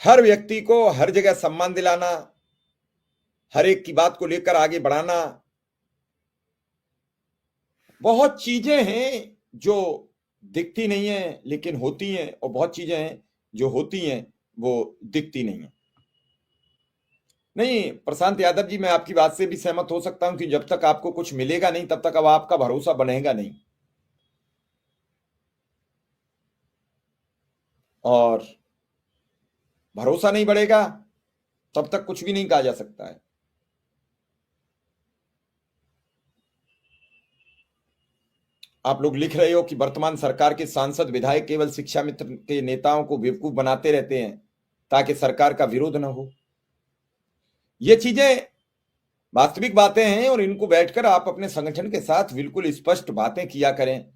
हर व्यक्ति को हर जगह सम्मान दिलाना, हर एक की बात को लेकर आगे बढ़ाना, बहुत चीजें हैं जो दिखती नहीं है लेकिन होती हैं, और बहुत चीजें हैं जो होती हैं वो दिखती नहीं है। नहीं प्रशांत यादव जी, मैं आपकी बात से भी सहमत हो सकता हूं कि जब तक आपको कुछ मिलेगा नहीं तब तक अब आपका भरोसा बनेगा नहीं, और भरोसा नहीं बढ़ेगा तब तक कुछ भी नहीं कहा जा सकता है। आप लोग लिख रहे हो कि वर्तमान सरकार के सांसद विधायक केवल शिक्षा मित्र के नेताओं को बेवकूफ बनाते रहते हैं ताकि सरकार का विरोध न हो। ये चीजें वास्तविक बातें हैं, और इनको बैठकर आप अपने संगठन के साथ बिल्कुल स्पष्ट बातें किया करें,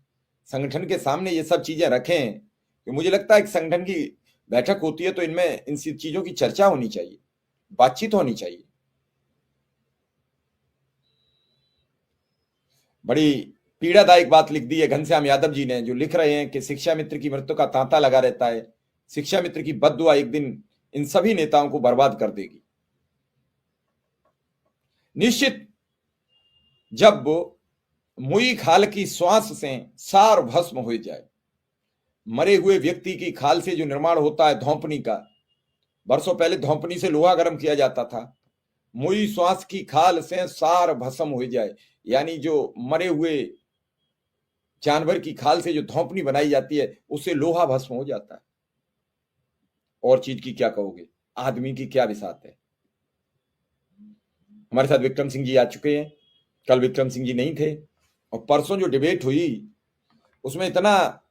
संगठन के सामने ये सब चीजें रखें। कि मुझे लगता है कि संगठन की बैठक होती है तो इनमें इन चीजों की चर्चा होनी चाहिए, बातचीत होनी चाहिए। बड़ी पीड़ादायक बात लिख दी है घनश्याम यादव जी ने, जो लिख रहे हैं कि शिक्षा मित्र की मृत्यु का तांता लगा रहता है, शिक्षा मित्र की बद्दुआ एक दिन इन सभी नेताओं को बर्बाद कर देगी। निश्चित जब मुई खाल की श्वास से सार भस्म हो जाए, मरे हुए व्यक्ति की खाल से जो निर्माण होता है धौंपनी का, वर्षों पहले धौंपनी से लोहा गर्म किया जाता था, मुई श्वास की खाल से सार भस्म हो जाए, यानी जो मरे हुए जानवर की खाल से जो धौंपनी बनाई जाती है उससे लोहा भस्म हो जाता है। और चीज की क्या कहोगे, आदमी की क्या बिसात है। हमारे साथ विक्रम सिंह जी आ चुके हैं, कल विक्रम सिंह जी नहीं थे, और परसों जो डिबेट हुई उसमें इतना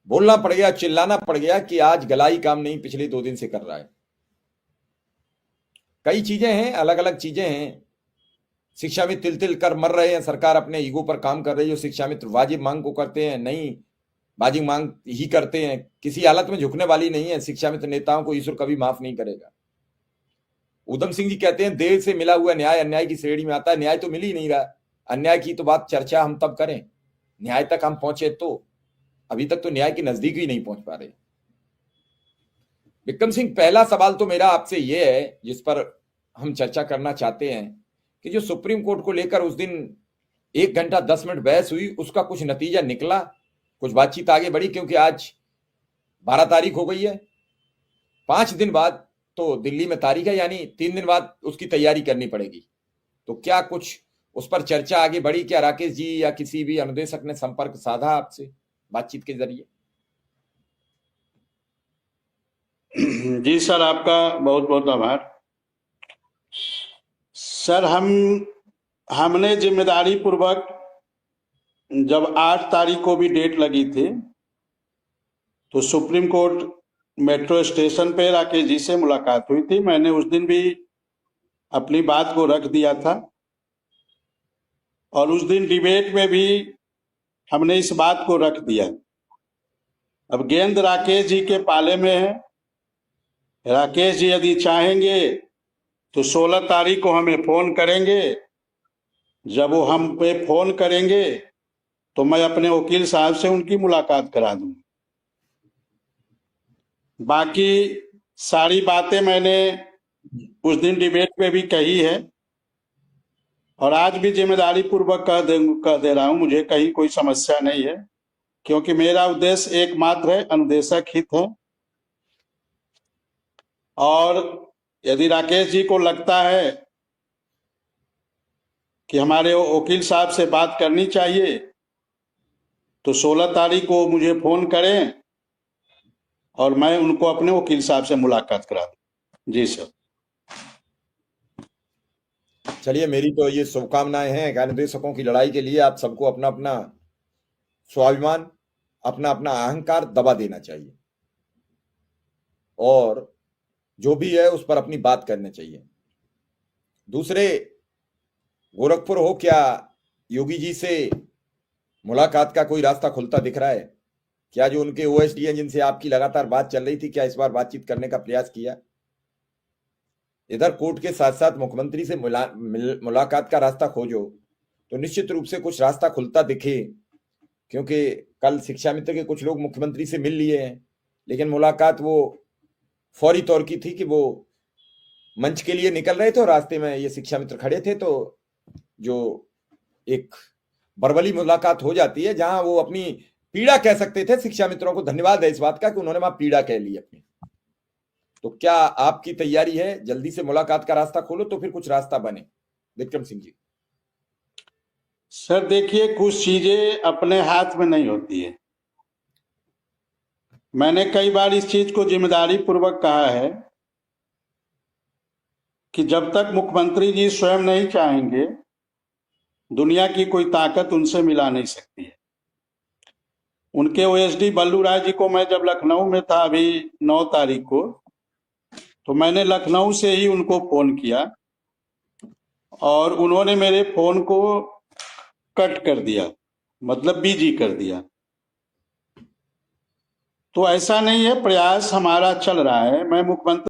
बोलना पड़ गया, चिल्लाना पड़ गया कि आज गलाई काम नहीं पिछले 2 दिन से कर रहा है। कई चीजें हैं, अलग अलग चीजें हैं। शिक्षा में तिल तिल कर मर रहे हैं, सरकार अपने ईगो पर काम कर रही है, शिक्षा मित्र वाजिब मांग को करते हैं, नहीं वाजिब मांग ही करते हैं, किसी हालत में झुकने वाली नहीं है। शिक्षा मित्र नेताओं को ईश्वर कभी माफ नहीं करेगा। उधम सिंह जी कहते हैं देर से मिला हुआ न्याय अन्याय की श्रेणी में आता है, न्याय तो मिल ही नहीं रहा, अन्याय की तो बात चर्चा हम तब करें, न्याय तक हम पहुंचे तो, अभी तक तो न्याय के नजदीक ही नहीं पहुंच पा रहे। विक्रम सिंह, पहला सवाल तो मेरा आपसे यह है जिस पर हम चर्चा करना चाहते हैं कि जो सुप्रीम कोर्ट को लेकर उस दिन 1 घंटा 10 मिनट बहस हुई, उसका कुछ नतीजा निकला, कुछ बातचीत आगे बढ़ी? क्योंकि आज 12 तारीख हो गई है, 5 दिन बाद तो दिल्ली में तारीख है, यानी 3 दिन बाद उसकी तैयारी करनी पड़ेगी। तो क्या कुछ उस पर चर्चा आगे बढ़ी? क्या राकेश जी या किसी भी अनुदेशक ने संपर्क साधा आपसे बातचीत के जरिए? जी सर, आपका बहुत बहुत आभार। सर, हमने जिम्मेदारी पूर्वक, जब 8 तारीख को भी डेट लगी थी तो सुप्रीम कोर्ट मेट्रो स्टेशन पे राकेश जी से मुलाकात हुई थी। मैंने उस दिन भी अपनी बात को रख दिया था, और उस दिन डिबेट में भी हमने इस बात को रख दिया। अब गेंद राकेश जी के पाले में है। राकेश जी यदि चाहेंगे तो 16 तारीख को हमें फोन करेंगे। जब वो हम पे फोन करेंगे तो मैं अपने वकील साहब से उनकी मुलाकात करा दूं। बाकी सारी बातें मैंने उस दिन डिबेट में भी कही है, और आज भी जिम्मेदारी पूर्वक कह दे रहा हूं, मुझे कहीं कोई समस्या नहीं है, क्योंकि मेरा उद्देश्य एकमात्र है, अनुदेशक हित है। और यदि राकेश जी को लगता है कि हमारे वकील साहब से बात करनी चाहिए तो 16 तारीख को मुझे फोन करें और मैं उनको अपने वकील साहब से मुलाकात करा दूं। जी सर। चलिए, मेरी तो ये शुभकामनाएं हैं। अनुदेशकों की लड़ाई के लिए आप सबको अपना अपना स्वाभिमान, अपना अपना अहंकार दबा देना चाहिए, और जो भी है उस पर अपनी बात करनी चाहिए। दूसरे, गोरखपुर हो, क्या योगी जी से मुलाकात का कोई रास्ता खुलता दिख रहा है? क्या जो उनके ओएसडी हैं जिनसे आपकी लगातार बात चल रही थी, क्या इस बार बातचीत करने का प्रयास किया? इधर कोर्ट के साथ साथ मुख्यमंत्री से मुलाकात का रास्ता खोजो तो निश्चित रूप से कुछ रास्ता खुलता दिखे, क्योंकि कल शिक्षा मित्र के कुछ लोग मुख्यमंत्री से मिल लिए हैं, लेकिन मुलाकात वो फौरी तौर की थी कि वो मंच के लिए निकल रहे थे और रास्ते में ये शिक्षा मित्र खड़े थे, तो जो एक बर्बली मुलाकात हो जाती है जहां वो अपनी पीड़ा कह सकते थे। शिक्षा मित्रों को धन्यवाद है इस बात का कि उन्होंने वहां पीड़ा कह ली अपनी। तो क्या आपकी तैयारी है जल्दी से मुलाकात का रास्ता खोलो तो फिर कुछ रास्ता बने? विक्रम सिंह जी। सर देखिए, कुछ चीजें अपने हाथ में नहीं होती है। मैंने कई बार इस चीज को जिम्मेदारी पूर्वक कहा है कि जब तक मुख्यमंत्री जी स्वयं नहीं चाहेंगे, दुनिया की कोई ताकत उनसे मिला नहीं सकती है। उनके ओएसडी बल्लू राय जी को मैं जब लखनऊ में था अभी 9 तारीख को, तो मैंने लखनऊ से ही उनको फोन किया और उन्होंने मेरे फोन को कट कर दिया, मतलब बिजी कर दिया। तो ऐसा नहीं है, प्रयास हमारा चल रहा है। मैं मुख्यमंत्री